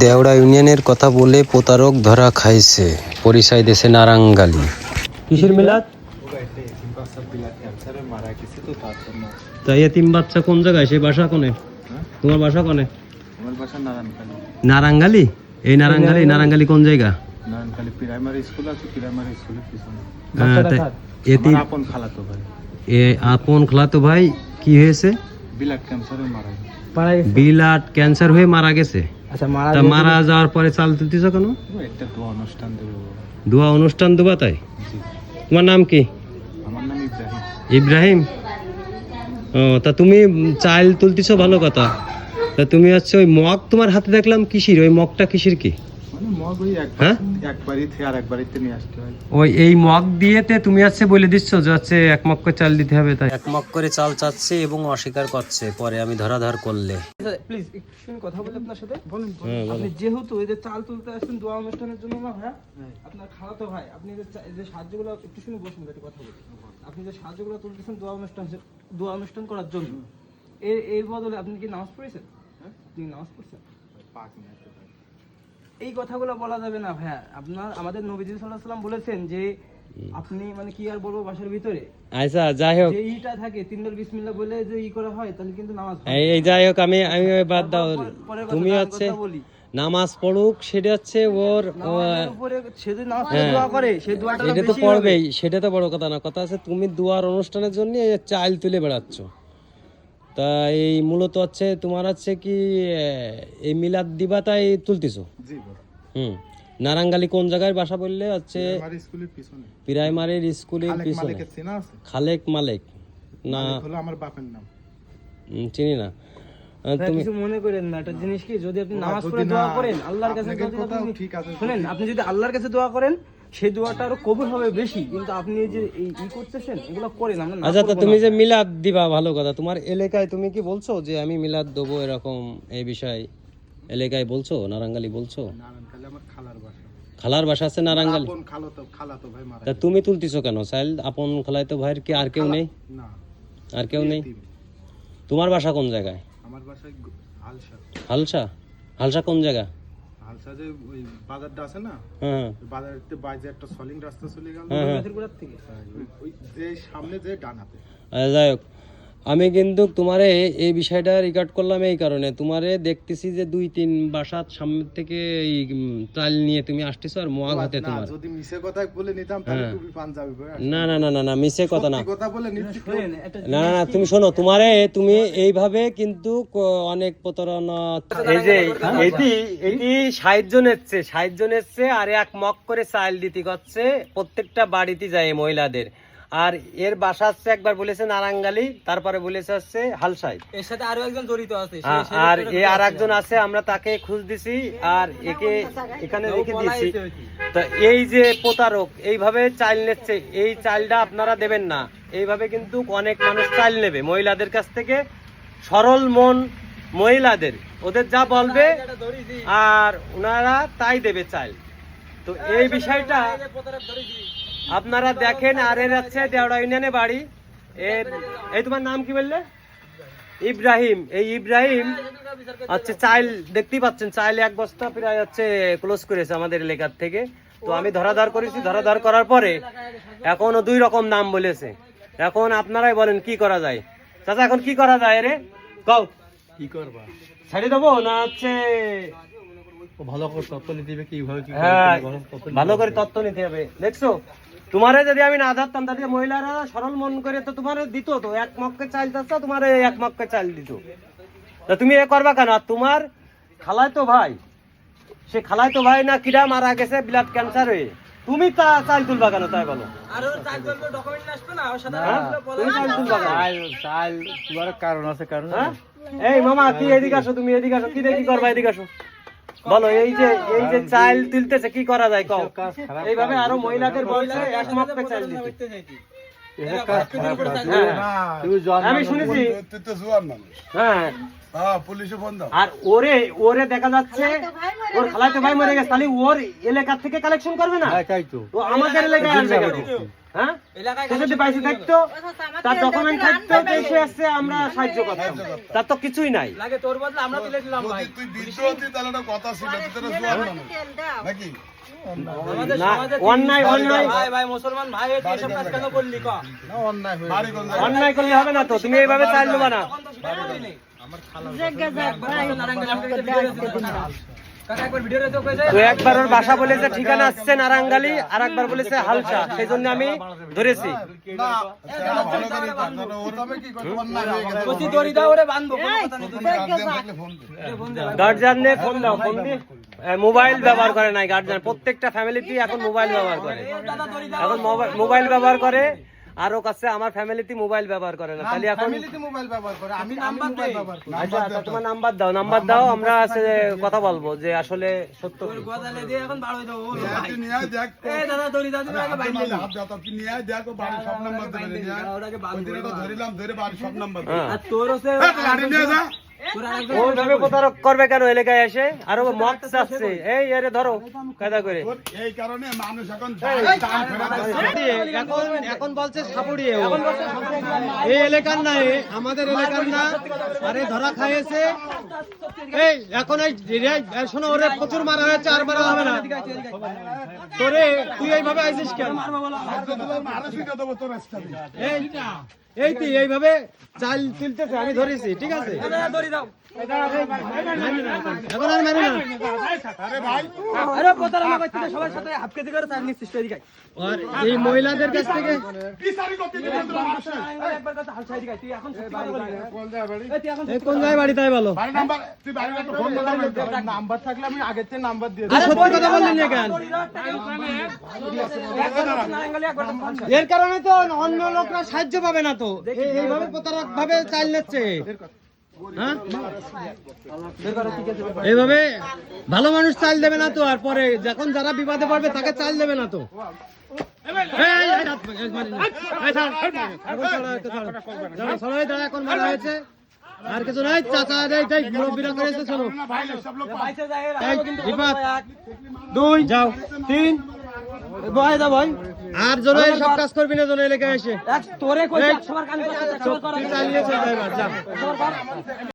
দেওড়া ইউনিয়নের কথা বলে প্রতারক ধরা খাইছে, পরিচয় দেশে নারাঙ্গালি। কিসের মিলাদ? তাই এতিম বাচ্চা কোন জায়গায়? সেই বাসা কোনে? তোমার বাসা কোনে? আমার বাসা নারায়ণখালী। নারাঙ্গালি? এই নারাঙ্গালি, নারাঙ্গালি কোন জায়গা? নারায়ণখালী প্রাইমারি স্কুল আছে, প্রাইমারি স্কুলের পিছনে। এতিম আপন খালাতো ভাই। আপন খালাতো ভাই কি হয়েছে? ব্লাড ক্যান্সারে মারা গেছে। ব্লাড ক্যান্সার হয়ে মারা গেছে। আচ্ছা, মারা যাওয়ার পরে চাল তুলতেছ কেন? একটা দোয়া অনুষ্ঠান দেবো। দোয়া অনুষ্ঠান দেবা? তাই তোমার নাম কি? আমার নাম ইব্রাহিম। ইব্রাহিম? ও, তা তুমি চাল তুলতেছ, ভালো কথা। তা তুমি হচ্ছে ওই মগ তোমার হাতে দেখলাম, কিসির ওই মগটা? কিসির কি? মানে মগ ওই একবারই থেকে আর একবারিতে নিয়ে আসতে হয়। ওই এই মগ দিয়েতে তুমি হচ্ছে বলে দিচ্ছ যে হচ্ছে এক মগ করে চাল দিতে হবে, তাই এক মগ করে চাল চাচ্ছে এবং অস্বীকার করছে। পরে আমি ধরাধর করলে। প্লিজ একটু কথা বলি আপনার সাথে। আপনি যেহেতু এই যে চাল তুলতে আসছেন দোয়া অনুষ্ঠানের জন্য না, হ্যাঁ আপনার খালাতো ভাই, আপনি যে সাহায্যগুলো একটু শুনে বসুন, একটু কথা বলি। আপনি যে সাহায্যগুলো তুলতেছেন দোয়া অনুষ্ঠান করার জন্য, এর বদলে আপনি কি নামাজ পড়েছেন? আপনি নামাজ পড়ছেন? এই কথাগুলো বলা যাবে না ভাইয়া। আমাদের নবীজি সাল্লাল্লাহু আলাইহি ওয়াসাল্লাম বলেছেন যে আপনি মানে কি আর বলবো বাসার ভিতরে, আচ্ছা যাই হোক, যে ইটা থাকে তিনবার বিসমিল্লাহ বলে যে ই করা হয়, তাহলে কিন্তু নামাজ হয়। এই যাই হোক, আমি বাদ দাও। তুমি হচ্ছে নামাজ পড়ুক, সেটা হচ্ছে ওর সে নামাজ দোয়া করে, সেই দোয়াটা সেটা তো পড়বেই, সেটা তো বড় কথা না। কথা আছে তুমি দুয়ার অনুষ্ঠানের জন্য চাল তুলে বেড়াচ্ছ। তা এই মূলত হচ্ছে তোমার হচ্ছে কি এই মিলাদ দিবা, তাই তুলতেছো? নারাঙ্গালি কোন জায়গায় বাসা বললে? হচ্ছে প্রাইমারির স্কুলের পিছনে। খালেক মালেক না? আমার বাপের নাম। চিনি না। তুমি কিছু মনে করেন না, একটা জিনিস কি, যদি আপনি নামাজ পড়ে দোয়া করেন আল্লাহর কাছে, শুনেন, আপনি যদি আল্লাহর কাছে দোয়া করেন সেই দোয়াটা আরো কবুল হবে বেশি। কিন্তু আপনি যে এই করতেছেন এগুলো করেন আমরা। আচ্ছা, তো তুমি যে মিলাদ দিবা, ভালো কথা। তোমার এলাকায় তুমি কি বলছো যে আমি মিলাদ দেবো, এরকম এই বিষয় এলাকায় বলছো? নারাঙ্গালি বলছো? নারায়ণখালী আমার খালার বাসা। খালার বাসা আছে নারাঙ্গালি? আপন খালাতো ভাই মারা তা তুমি তুলতেছো কেন চাইল্ড? আপন খালাতো ভাইয়ের কি আর কেউ নেই? না, আর কেউ নেই? তোমার বাসা কোন জায়গায়? আমার বাসা হালসা। হালসা? হালসা কোন জায়গা? হালসা যে ওই বাজারটা আছে না, হ্যাঁ, বাজারের বাইরে একটা সলিং রাস্তা চলে গেল, ওই যে সামনে যে ডান হাতে। যাই হোক, আমি কিন্তু তোমারে এই বিষয়টা রেকর্ড করলাম এই কারণে, তোমারে দেখতেছি যে 2-3 বাসার সামনে থেকে এই চাল নিয়ে তুমি আসতেছো আর মোয়াগ হাতে তোমার। যদি মিছে কথা বলে নিতাম তাহলে টুপি পাঞ্জাবি পরে আসতাম। না না না না না, মিছে কথা না। কথা বলে নিচ্ছি। না না না, তুমি শোনো, তোমারে তুমি এইভাবে কিন্তু অনেক প্রতারণা। এই যে এইটি 60 জন এসছে আর এক মগ করে চাল দিতে করছে প্রত্যেকটা বাড়িতে যায় মহিলাদের। আর এর বাসা হচ্ছে একবার বলেছে নারাঙ্গালি, তারপরে বলেছে হচ্ছে হালসাই। এর সাথে আরো একজন জড়িত আছে, আর আর একজন আছে, আমরা তাকে খোঁজ দিছি আর একে এখানে রেখে দিয়েছি। তো এই যে প্রতারক এইভাবে চাল নিচ্ছে, এই চালটা আপনারা দেবেন না। এইভাবে কিন্তু অনেক মানুষ চাল নেবে মহিলাদের কাছ থেকে, সরল মন মহিলাদের, ওদের যা বলবে আর ওনারা তাই দেবে চাল। তো এই বিষয়টা আপনারা দেখেন। আর এর হচ্ছে দেওড়া ইউনিয়নে বাড়ি। এই তোমার নাম কি বললে? ইব্রাহিম। এই ইব্রাহিম হচ্ছে চাইল দেখতেই পাচ্ছেন, চাইল 1 বস্তা প্রায় হচ্ছে ক্লোজ করেছে আমাদের এলাকার থেকে। তো আমি ধরাধর করেছি, ধরাধর করার পরে এখনো 2 রকম নাম বলেছে। এখন আপনারাই বলেন কি করা যায়? চাচা এখন কি করা যায় রে? কও কি করবা? ছাড়ি দেবো না হচ্ছে ভালো করে তথ্য নিতে হবে, কিভাবে কি ভালো করে তথ্য নিতে হবে। দেখছো, তোমারে যদি আমি না ধরতাম তাহলে মহিলারা সরল মন করে তো তোমার দিত, তো 1 মগকে চাল চাচ্ছ, তোমার 1 মগকে চাল দিত। তা তুমি এ করবা কেন? আর তোমার খালাতো ভাই, সে খালাতো ভাই না কিরা মারা গেছে ব্লাড ক্যান্সার হয়ে, তুমি তা চাল তুলবা কেন? তাই বলো। কারণ আছে, কারণ। এই মামা, কি এদিকে আসো, তুমি এদিকে আসো, কি দেখি করবা, এদিকে আসো, বলো। এই যে চাল তুলতেছে কি করা যায় কও? এইভাবে আরো মহিলাদের বলছে 1 মগকে চাল দিতে। আমি শুনেছি। তুই তো জোয়ান মানুষ। হ্যাঁ, হ্যাঁ, পুলিশে ফোন দাও। আর ওরে দেখা যাচ্ছে ওর খালাতো ভাই মরে গেছে, তাহলে ওর এলাকা থেকে কালেকশন করবে না? তাই তো। ও আমাদের এলাকায় আসবে কেন? হ্যাঁ, সে যদি পয়সা থাকতো, তার ডকুমেন্ট থাকতো, দেশে আসছে, আমরা সাহায্য করতাম। তার তো কিছুই নাই। লাগে তোর বদলে আমরা তুলে দিলাম ভাই। যদি তুই বৃদ্ধ হতি তাহলে একটা কথা ছিল, তুই তো একটা জোয়ান মানুষ নাকি? আমাদের না, সমাজে অন্যায় ভাই ভাই মুসলমান ভাই হয়ে তুই এসব কাজ কেন করলি ক? বাড়ি কোন জায়গায়? অন্যায় করলে হবে না তো, তুমি এইভাবে চাল নেবা না। কাকা একবার ভিডিও রে তো কই যায়। তো একবার ওর বাসা বলেছে ঠিকানা আসছে নারাঙ্গালি, আর একবার বলেছে হালসা, সেই জন্য আমি ধরেছি। না, সেটা ভালো করে জানো, ওর তবে কি করতে অন্যায় হয়ে গেছে। কচি দড়ি দাও ওরে বাঁধবো কোনো কথা নেই। তুমি গার্ডিয়ান থাকলে ফোন দে। গার্জিয়ানে ফোন দাও, ফোন দি। মোবাইল ব্যবহার করে নাই গার্জিয়ান, প্রত্যেকটা ফ্যামিলিতে এখন মোবাইল ব্যবহার করে। দাদা দড়ি দাও। এখন মোবাইল ব্যবহার করে, আর ও কাছে আমার ফ্যামিলিতে মোবাইল ব্যবহার করে না। তাহলে এখন ফ্যামিলিতে মোবাইল ব্যবহার করে, আমি মোবাইল ব্যবহার করি। আচ্ছা আচ্ছা, তোমার নাম্বার দাও, আমরা আছে কথা বলবো যে আসলে সত্য কি। গদালে দিয়ে এখন বাড়াই দাও ও ভাই। তুই নিয়ে আয় দেখ। এই দাদা দড়ি দাও তুমি আগে বাইরে হাত দাও। দাও, তুই নিয়ে আয় দেখ, ও বাড়ির সব নাম্বার দেবে নিয়ে আয়। ওটাকে বাঁধবো। ওই দিনটা ধরিলাম, ধরে বাড়ির সব নাম্বার দেবে। হ্যাঁ। আর তোর হচ্ছে গাড়ি নিয়ে যা। তোর আরেকজন ওইভাবে প্রতারক করবে কেন এলাকায় এসে? আর ও মদ চাচ্ছে, এই আরে ধরো কায়দা করে। তোর এই কারণে মানুষ এখন দাম ফেরত দিচ্ছে। এখন বলছে সাপুড়িয়ে, এই এলাকার না, আমাদের এলাকার না, আরে ধরা খাইয়েছে। এই এখন শোনো, ওরে প্রচুর মারা হয়েছে, আর মারা হবে না তোরে। তুই এইভাবে আইছিস কেন? মানুষই তো দেবো তোর স্টাইল। এই তুই এইভাবে চাল তুলতেছে, আমি ধরেছি, ঠিক আছে? দড়ি দাও। এখন আর মারি না। আরে ভাই, আরে প্রতারণা করছিস সবার সাথে হাফ কেজি করে চাল নিচ্ছিস তুই এদিকে। আর এই মহিলাদের কাছ থেকে বিচারি করতে দিবেন তো মানুষের। একবার কথা হাল ছাই দিকে তুই এখন সত্যি কথা বলবি। এই তুই এখন এই কোন জায়গায় বাড়ি তাই বলো? বাড়ি নাম্বার, তুই বাড়ির একটা ফোন নাম্বার থাকলে আমি আগের থেকে নাম্বার দিয়ে আরে সত্যি কথা বললেন না কেন? নারাঙ্গালি একবার হাল ছাই। এর কারণে তো অন্য লোকরা সাহায্য পাবে না তো, এইভাবে প্রতারক ভাবে চাল নিচ্ছে। হ্যাঁ, এইভাবে ভালো মানুষ চাল দেবে না তো, আর পরে যখন যারা বিবাদে পড়বে তাকে চাল দেবে না তো। এখন মারা হয়েছে, আর কিছু নাই। চাচা মুরব্বীরা করেছে, চলো না ভাই, সব লোক বাইসে যায় এর এই, আরো কিন্তু রিফাত, এক। 2 যাও, 3 বয় দা ভাই। আর জোরে সব কাজ করবি না, জোরে এলাকায় এসে এক তোরে কই সবার কান কথা চালিয়ে চল, যা।